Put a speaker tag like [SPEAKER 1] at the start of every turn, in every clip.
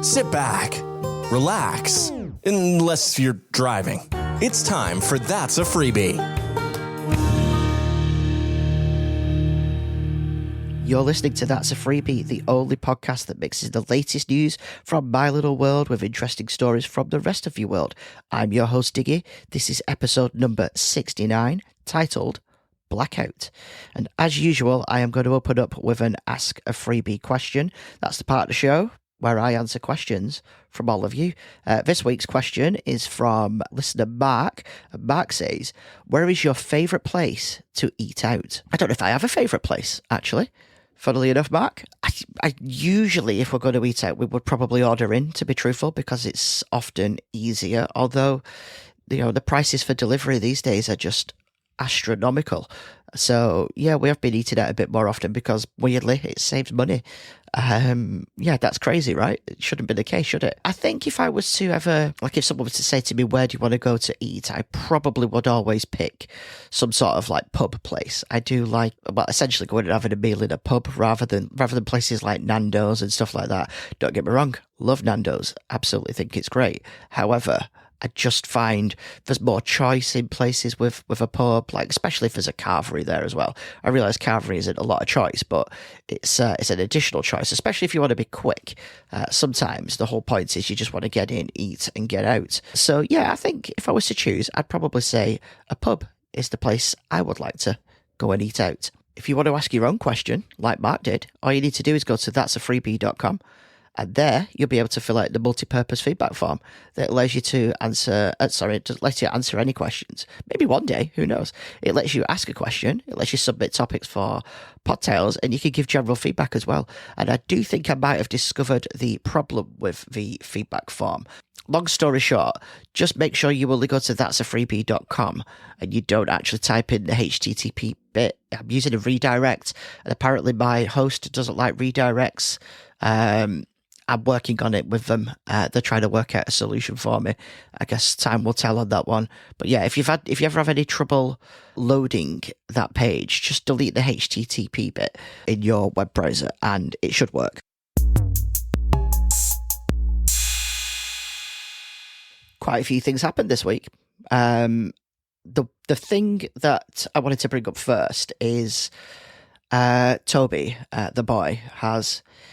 [SPEAKER 1] Sit back, relax, unless you're driving. It's time for That's a Freebie.
[SPEAKER 2] You're listening to That's a Freebie, the only podcast that mixes the latest news from my little world with interesting stories from the rest of your world. I'm your host, Diggy. This is episode number 69, titled Blackout. And as usual, I am going to open up with an Ask a Freebie question. That's the part of the show where I answer questions from all of you. This week's question is from listener Mark. Mark says, where is your favourite place to eat out? I don't know if I have a favourite place, actually. Funnily enough, Mark, I usually, if we're going to eat out, we would probably order in, to be truthful, because it's often easier. Although, the prices for delivery these days are just astronomical. So, yeah, we have been eating out a bit more often because, weirdly, it saves money. Yeah, that's crazy, right? It shouldn't be the case, should it? I think if I was to ever, if someone was to say to me, where do you want to go to eat? I probably would always pick some sort of pub place. I do essentially going and having a meal in a pub rather than places like Nando's and stuff like that. Don't get me wrong, love Nando's. Absolutely think it's great. However, I just find there's more choice in places with a pub, especially if there's a carvery there as well. I realise carvery isn't a lot of choice, but it's an additional choice, especially if you want to be quick. Sometimes the whole point is you just want to get in, eat, and get out. So yeah, I think if I was to choose, I'd probably say a pub is the place I would like to go and eat out. If you want to ask your own question, like Mark did, all you need to do is go to that'safreebie.com. And there, you'll be able to fill out the multi-purpose feedback form that allows you to answer, lets you answer any questions. Maybe one day, who knows? It lets you ask a question, it lets you submit topics for podtails, and you can give general feedback as well. And I do think I might have discovered the problem with the feedback form. Long story short, just make sure you only go to that'safreebie.com and you don't actually type in the HTTP bit. I'm using a redirect, and apparently my host doesn't like redirects. I'm working on it with them. They're trying to work out a solution for me. I guess time will tell on that one. But yeah, if you ever have any trouble loading that page, just delete the HTTP bit in your web browser and it should work. Quite a few things happened this week. The thing that I wanted to bring up first is Toby, the boy,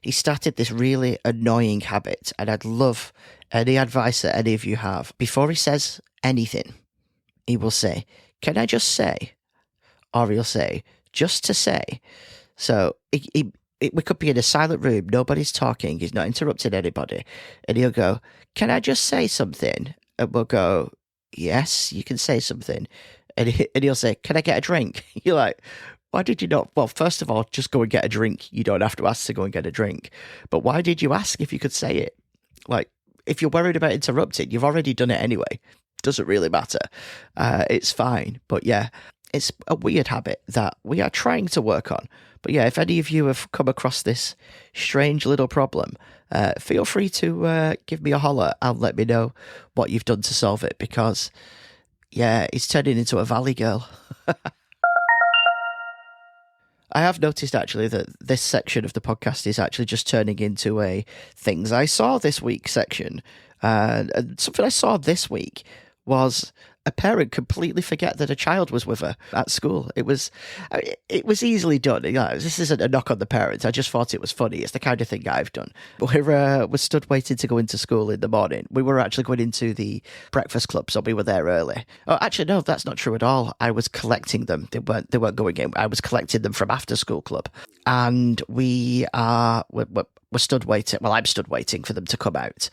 [SPEAKER 2] he started this really annoying habit, and I'd love any advice that any of you have. Before he says anything, he will say, "Can I just say?" Or he'll say, "Just to say." So we could be in a silent room, nobody's talking, he's not interrupting anybody, and he'll go, "Can I just say something?" And we'll go, "Yes, you can say something." And he'll say, "Can I get a drink?" You're like, why did you not? Well, first of all, just go and get a drink. You don't have to ask to go and get a drink. But why did you ask if you could say it? If you're worried about interrupting, you've already done it anyway. Doesn't really matter. It's fine. But yeah, it's a weird habit that we are trying to work on. But yeah, if any of you have come across this strange little problem, feel free to give me a holler and let me know what you've done to solve it. Because, yeah, it's turning into a valley girl. I have noticed, actually, that this section of the podcast is actually just turning into a things I saw this week section. And something I saw this week was a parent completely forget that a child was with her at school. It was easily done. This isn't a knock on the parents. I just thought it was funny. It's the kind of thing I've done. We're stood waiting to go into school in the morning. We were actually going into the breakfast club, so we were there early. Oh, actually, no, that's not true at all. I was collecting them. They weren't going in. I was collecting them from after school club, and we're stood waiting. Well, I'm stood waiting for them to come out.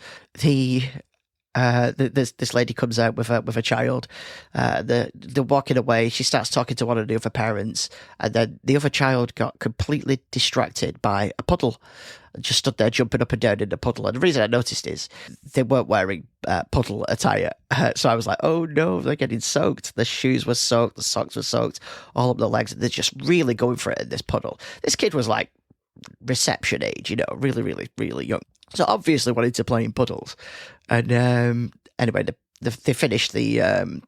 [SPEAKER 2] This lady comes out with a child. They're walking away. She starts talking to one of the other parents, and then the other child got completely distracted by a puddle and just stood there jumping up and down in the puddle. And the reason I noticed is they weren't wearing puddle attire, so I was like, "Oh no, they're getting soaked." The shoes were soaked, the socks were soaked, all up the legs. They're just really going for it in this puddle. This kid was like reception age, really, really, really young. So obviously wanted to play in puddles. And anyway, they finished the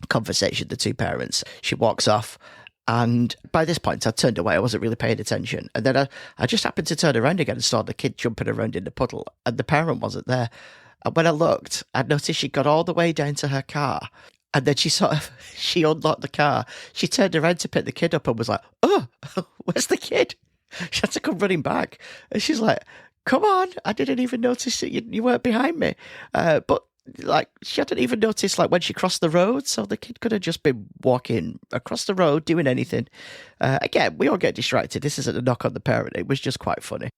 [SPEAKER 2] conversation, the two parents. She walks off, And by this point, I turned away. I wasn't really paying attention. And then I just happened to turn around again and saw the kid jumping around in the puddle, and the parent wasn't there. And when I looked, I noticed she got all the way down to her car. And then she unlocked the car. She turned around to pick the kid up and was like, "Oh, where's the kid?" She had to come running back. And she's like, "Come on, I didn't even notice that you weren't behind me." But like, she hadn't even noticed like when she crossed the road. So the kid could have just been walking across the road, doing anything. Again, we all get distracted. This isn't a knock on the parent. It was just quite funny.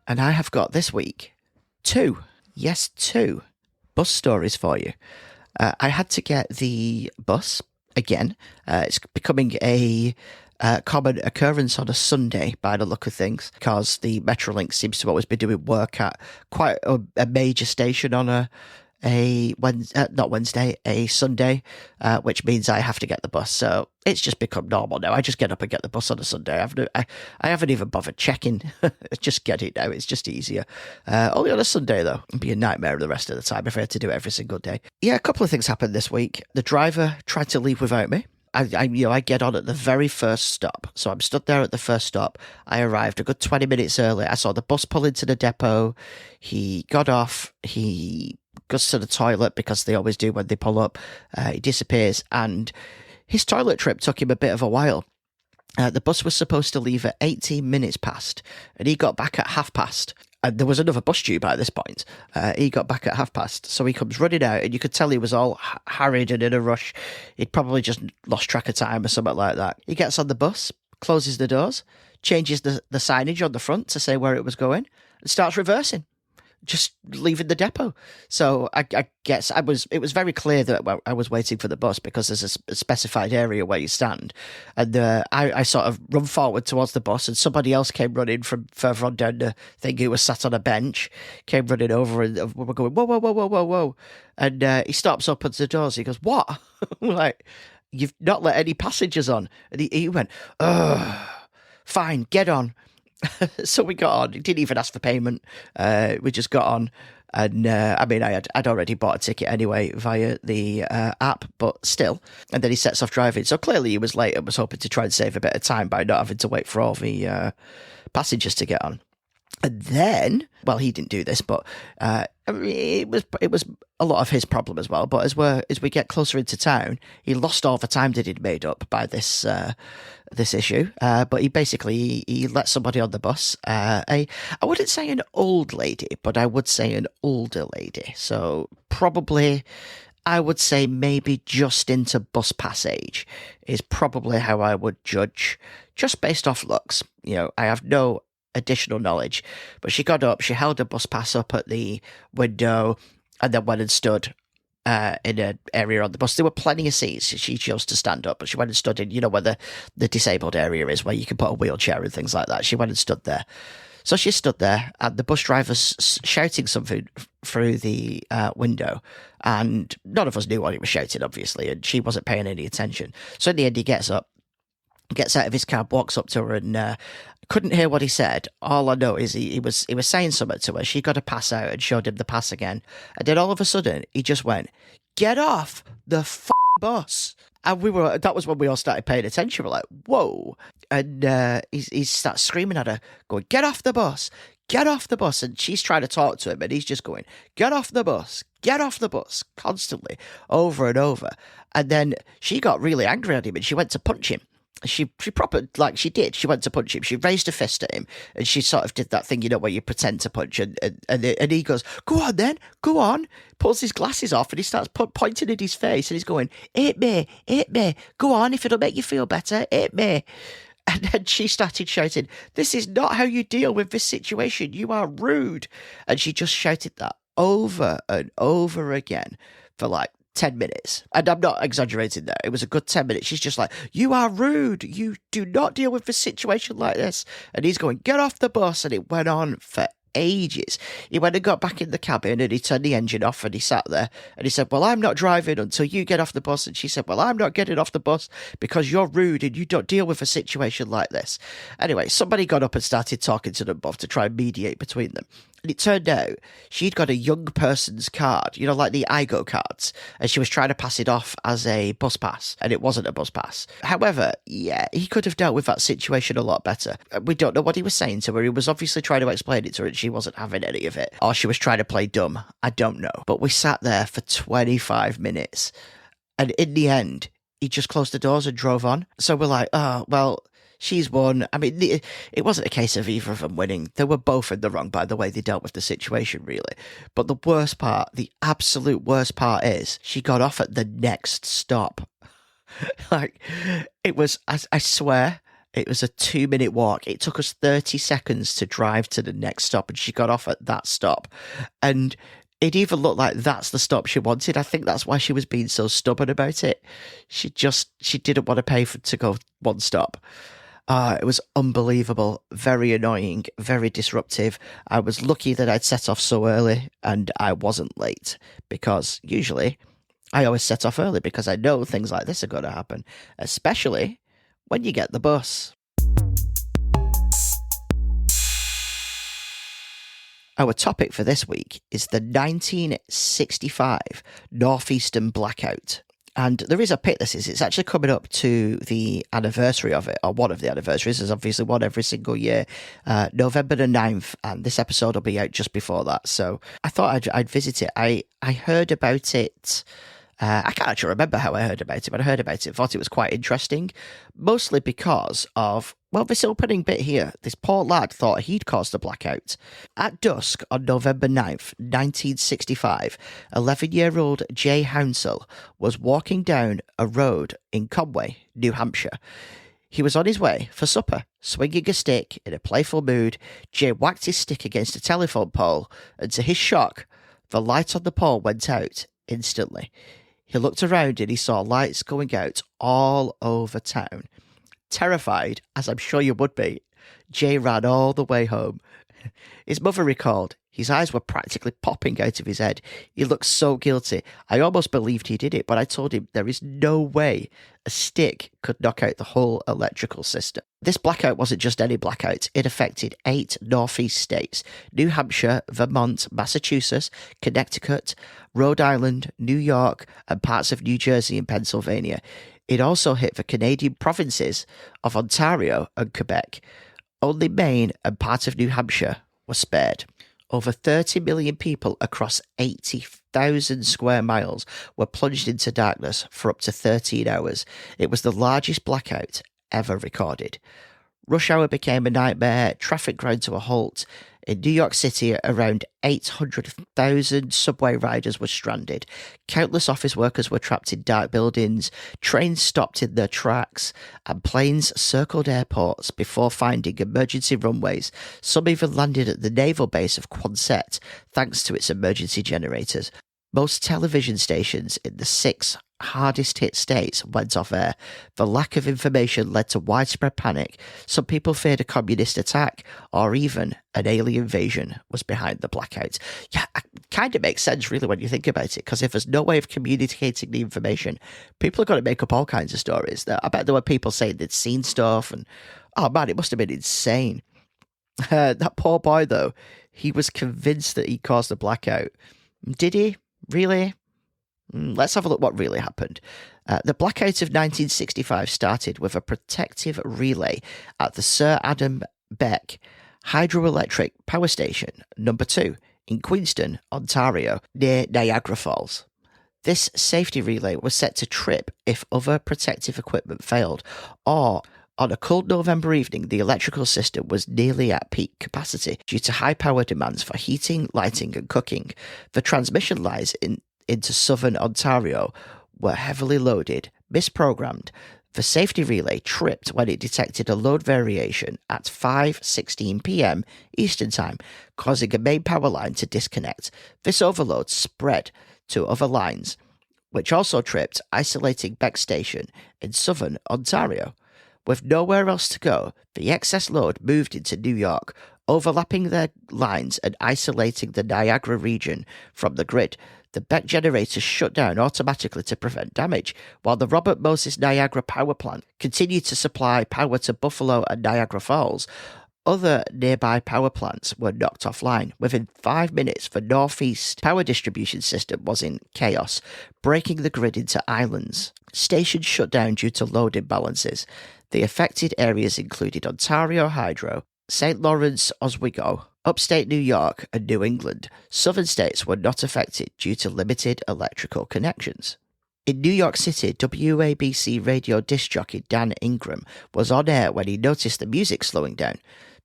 [SPEAKER 2] And I have got this week 2 bus stories for you. I had to get the bus again. It's becoming a common occurrence on a Sunday by the look of things, because the Metrolink seems to always be doing work at quite a major station on a Sunday, which means I have to get the bus. So it's just become normal now. I just get up and get the bus on a Sunday. I haven't even bothered checking. Just get it now. It's just easier. Only on a Sunday though. It'd be a nightmare the rest of the time if I had to do it every single day. Yeah, a couple of things happened this week. The driver tried to leave without me. I get on at the very first stop. So I'm stood there at the first stop. I arrived a good 20 minutes early. I saw the bus pull into the depot. He got off. He goes to the toilet, because they always do when they pull up. He disappears, and his toilet trip took him a bit of a while. The bus was supposed to leave at 18 minutes past, and he got back at past. And there was another bus due by this point. He got back at past. So he comes running out, and you could tell he was all harried and in a rush. He'd probably just lost track of time or something like that. He gets on the bus, closes the doors, changes the signage on the front to say where it was going, and starts reversing, just leaving the depot. So I guess it was very clear that I was waiting for the bus, because there's a specified area where you stand. And I sort of run forward towards the bus, and somebody else came running from further on down the thing, who was sat on a bench, came running over, and we're going, whoa, whoa, whoa, whoa, whoa, whoa. And he stops, opens the doors. He goes, "What?" We're like, "You've not let any passengers on." And he went, "Ugh, fine, get on." So we got on. He didn't even ask for payment. We just got on. And I'd already bought a ticket anyway via the app, but still. And then he sets off driving. So clearly he was late and was hoping to try and save a bit of time by not having to wait for all the passengers to get on. And then, well, he didn't do this, but it was a lot of his problem as well. But as we get closer into town, he lost all the time that he'd made up by this issue. But he let somebody on the bus. I wouldn't say an old lady, but I would say an older lady. So probably, I would say maybe just into bus pass age is probably how I would judge, just based off looks. I have no additional knowledge, but she got up, she held her bus pass up at the window, and then went and stood in an area on the bus. There were plenty of seats. She chose to stand up, but she went and stood in, where the disabled area is, where you can put a wheelchair and things like that. She went and stood there. So she stood there, and the bus driver's shouting something through the window, and none of us knew what he was shouting, obviously, and she wasn't paying any attention. So in the end, he gets up, gets out of his cab, walks up to her, and couldn't hear what he said. All I know is he was saying something to her. She got a pass out and showed him the pass again. And then all of a sudden, he just went, "Get off the bus." And that was when we all started paying attention. We're like, whoa. And he starts screaming at her, going, "Get off the bus. Get off the bus." And she's trying to talk to him, and he's just going, "Get off the bus. Get off the bus," constantly, over and over. And then she got really angry at him, and she went to punch him. She proper, like she did. She went to punch him. She raised a fist at him, and she sort of did that thing, where you pretend to punch, and he goes, "Go on then, go on." Pulls his glasses off, and he starts pointing at his face, and he's going, "Hit me, go on, if it'll make you feel better, hit me." And then she started shouting, "This is not how you deal with this situation. You are rude." And she just shouted that over and over again for like 10 minutes. And I'm not exaggerating there. It was a good 10 minutes. She's just like, "You are rude. You do not deal with a situation like this." And he's going, "Get off the bus." And it went on for ages. He went and got back in the cabin, and he turned the engine off, and he sat there, and he said, "Well, I'm not driving until you get off the bus." And she said, "Well, I'm not getting off the bus because you're rude and you don't deal with a situation like this." Anyway, somebody got up and started talking to them both to try and mediate between them. And it turned out she'd got a young person's card, like the IGO cards, and she was trying to pass it off as a bus pass, and it wasn't a bus pass. However, yeah, he could have dealt with that situation a lot better. We don't know what he was saying to her. He was obviously trying to explain it to her, and she wasn't having any of it. Or she was trying to play dumb. I don't know. But we sat there for 25 minutes, and in the end, he just closed the doors and drove on. So we're like, oh, well, she's won. I mean, it wasn't a case of either of them winning. They were both in the wrong by the way they dealt with the situation, really. But the worst part, the absolute worst part is she got off at the next stop. It was, I swear, it was a 2-minute walk. It took us 30 seconds to drive to the next stop, and she got off at that stop. And it even looked like that's the stop she wanted. I think that's why she was being so stubborn about it. She didn't want to pay to go one stop. It was unbelievable, very annoying, very disruptive. I was lucky that I'd set off so early and I wasn't late, because usually I always set off early because I know things like this are going to happen, especially when you get the bus. Our topic for this week is the 1965 Northeastern Blackout. And there is a pick this is. It's actually coming up to the anniversary of it, or one of the anniversaries. There's obviously one every single year, November the 9th, and this episode will be out just before that. So I thought I'd visit it. I heard about it. I can't actually remember how I heard about it, but I heard about it, thought it was quite interesting, mostly because of, well, this opening bit here. This poor lad thought he'd caused the blackout. At dusk on November 9th, 1965, 11-year-old Jay Hounsell was walking down a road in Conway, New Hampshire. He was on his way for supper, swinging a stick in a playful mood. Jay whacked his stick against a telephone pole, and to his shock, the light on the pole went out instantly. He looked around and he saw lights going out all over town. Terrified, as I'm sure you would be, Jay ran all the way home. His mother recalled his eyes were practically popping out of his head. He looked so guilty. I almost believed he did it, but I told him there is no way a stick could knock out the whole electrical system. This blackout wasn't just any blackout. It affected 8 Northeast states: New Hampshire, Vermont, Massachusetts, Connecticut, Rhode Island, New York, and parts of New Jersey and Pennsylvania. It also hit the Canadian provinces of Ontario and Quebec. Only Maine and part of New Hampshire were spared. Over 30 million people across 80,000 square miles were plunged into darkness for up to 13 hours. It was the largest blackout ever recorded. Rush hour became a nightmare, traffic ground to a halt. In New York City, around 800,000 subway riders were stranded. Countless office workers were trapped in dark buildings. Trains stopped in their tracks, and planes circled airports before finding emergency runways. Some even landed at the naval base of Quonset, thanks to its emergency generators. Most television stations in the 6 hardest hit states went off air. The lack of information led to widespread panic. Some people feared a communist attack or even an alien invasion was behind the blackout. Yeah, it kind of makes sense really when you think about it, because if there's no way of communicating the information, people are going to make up all kinds of stories. I bet there were people saying they'd seen stuff, and oh man, it must have been insane. That poor boy though, he was convinced that he caused the blackout. Did he? Really? Let's have a look what really happened. The blackout of 1965 started with a protective relay at the Sir Adam Beck Hydroelectric Power Station, number 2, in Queenston, Ontario, near Niagara Falls. This safety relay was set to trip if other protective equipment failed, or on a cold November evening, the electrical system was nearly at peak capacity due to high power demands for heating, lighting, and cooking. The transmission lines into southern Ontario were heavily loaded, misprogrammed. The safety relay tripped when it detected a load variation at 5:16 p.m. Eastern Time, causing a main power line to disconnect. This overload spread to other lines, which also tripped, isolating Beck Station in southern Ontario. With nowhere else to go, the excess load moved into New York, overlapping their lines and isolating the Niagara region from the grid. The Beck generators shut down automatically to prevent damage, while the Robert Moses Niagara Power Plant continued to supply power to Buffalo and Niagara Falls. Other nearby power plants were knocked offline. Within 5 minutes, the Northeast power distribution system was in chaos, breaking the grid into islands. Stations shut down due to load imbalances. The affected areas included Ontario Hydro, St. Lawrence Oswego, upstate New York, and New England. Southern states were not affected due to limited electrical connections. In New York City, WABC radio disc jockey Dan Ingram was on air when he noticed the music slowing down.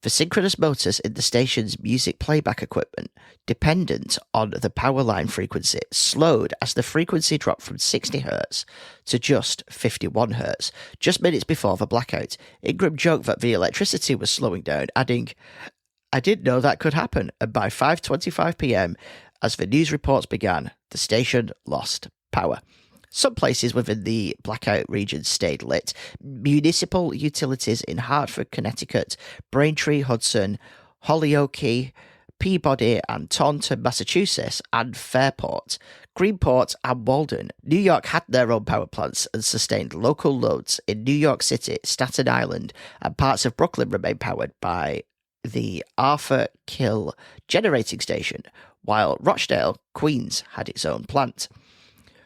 [SPEAKER 2] The synchronous motors in the station's music playback equipment, dependent on the power line frequency, slowed as the frequency dropped from 60 Hz to just 51 Hz. Just minutes before the blackout, Ingram joked that the electricity was slowing down, adding, "I didn't know that could happen," and by 5:25 p.m., as the news reports began, the station lost power. Some places within the blackout region stayed lit. Municipal utilities in Hartford, Connecticut, Braintree, Hudson, Holyoke, Peabody, and Taunton, Massachusetts, and Fairport, Greenport, and Walden. New York had their own power plants and sustained local loads. In New York City, Staten Island, and parts of Brooklyn remained powered by the Arthur Kill generating station, while Rochdale, Queens, had its own plant.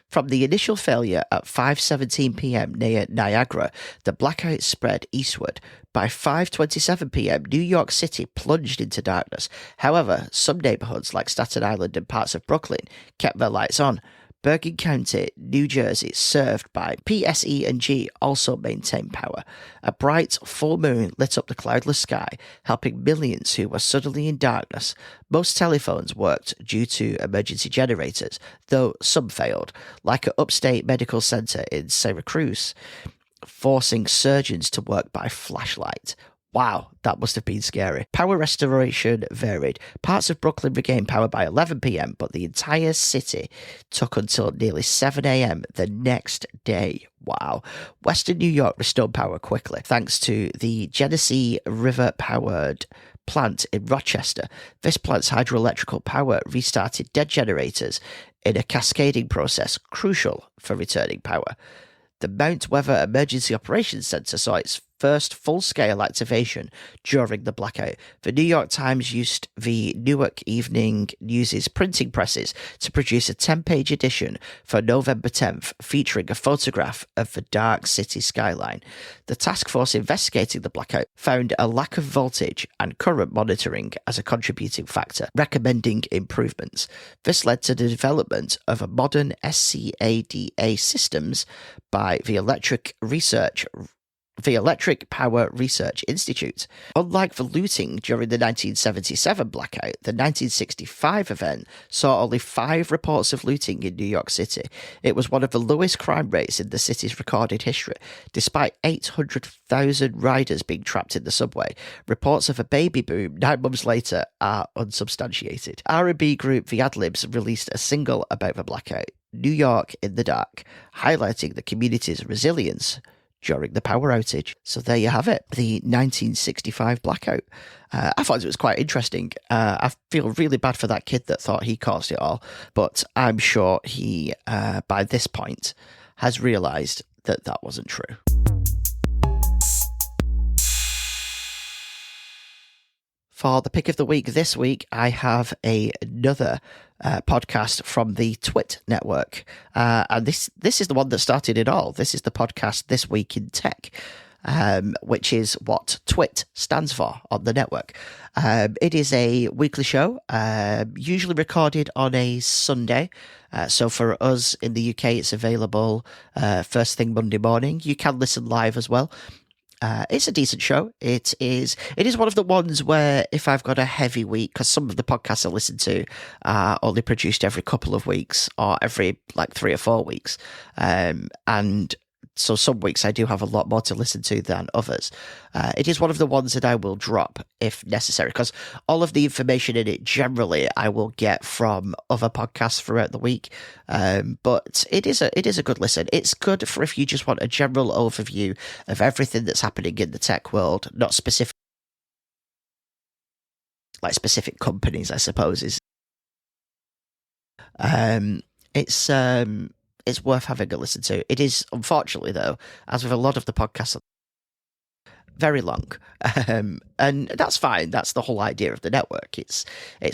[SPEAKER 2] From the initial failure at 5:17 p.m. near Niagara, the blackout spread eastward. By 5:27 p.m., New York City plunged into darkness. However, some neighborhoods like Staten Island and parts of Brooklyn kept their lights on. Bergen County, New Jersey, served by PSE&G, also maintained power. A bright full moon lit up the cloudless sky, helping millions who were suddenly in darkness. Most telephones worked due to emergency generators, though some failed, like at Upstate Medical Center in Syracuse, forcing surgeons to work by flashlight. Wow, that must have been scary. Power restoration varied. Parts of Brooklyn regained power by 11 p.m., but the entire city took until nearly 7 a.m. the next day. Wow. Western New York restored power quickly, thanks to the Genesee River-powered plant in Rochester. This plant's hydroelectrical power restarted dead generators in a cascading process crucial for returning power. The Mount Weather Emergency Operations Center saw its first full-scale activation during the blackout. The New York Times used the Newark Evening News' printing presses to produce a 10-page edition for November 10th, featuring a photograph of the dark city skyline. The task force investigating the blackout found a lack of voltage and current monitoring as a contributing factor, recommending improvements. This led to the development of a modern SCADA systems by the Electric Power Research Institute. Unlike the looting during the 1977 blackout, the 1965 event saw only 5 reports of looting in New York City. It was one of the lowest crime rates in the city's recorded history. Despite 800,000 riders being trapped in the subway, reports of a baby boom 9 months later are unsubstantiated. R&B group The Adlibs released a single about the blackout, New York in the Dark, highlighting the community's resilience during the power outage. So there you have it, the 1965 blackout. I thought it was quite interesting. I feel really bad for that kid that thought he caused it all, but I'm sure he, by this point, has realised that that wasn't true. For the pick of the week this week, I have another podcast from the Twit network. And this is the one that started it all. This is the podcast This Week in Tech, which is what Twit stands for on the network. It is a weekly show, usually recorded on a Sunday. So for us in the UK, it's available first thing Monday morning. You can listen live as well. It's a decent show. It is one of the ones where if I've got a heavy week, because some of the podcasts I listen to are only produced every couple of weeks or every 3 or 4 weeks. And so some weeks I do have a lot more to listen to than others. It is one of the ones that I will drop if necessary, because all of the information in it generally I will get from other podcasts throughout the week. But it is a good listen. It's good for if you just want a general overview of everything that's happening in the tech world, not specific companies, I suppose. It's worth having a listen to. It is, unfortunately, though, as with a lot of the podcasts, very long, and that's fine. That's the whole idea of the network. It's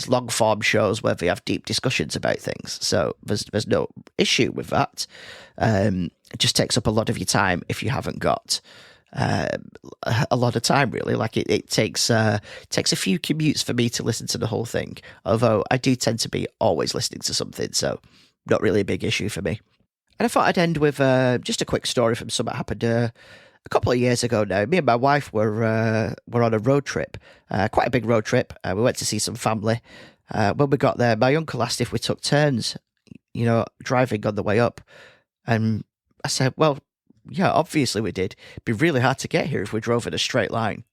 [SPEAKER 2] long form shows where they have deep discussions about things. So there's no issue with that. It just takes up a lot of your time if you haven't got a lot of time, really. Like it takes a few commutes for me to listen to the whole thing. Although I do tend to be always listening to something, so not really a big issue for me. And I thought I'd end with just a quick story from something that happened a couple of years ago now. Me and my wife were on a road trip, quite a big road trip. We went to see some family. When we got there, my uncle asked if we took turns, driving on the way up. And I said, well, yeah, obviously we did. It'd be really hard to get here if we drove in a straight line.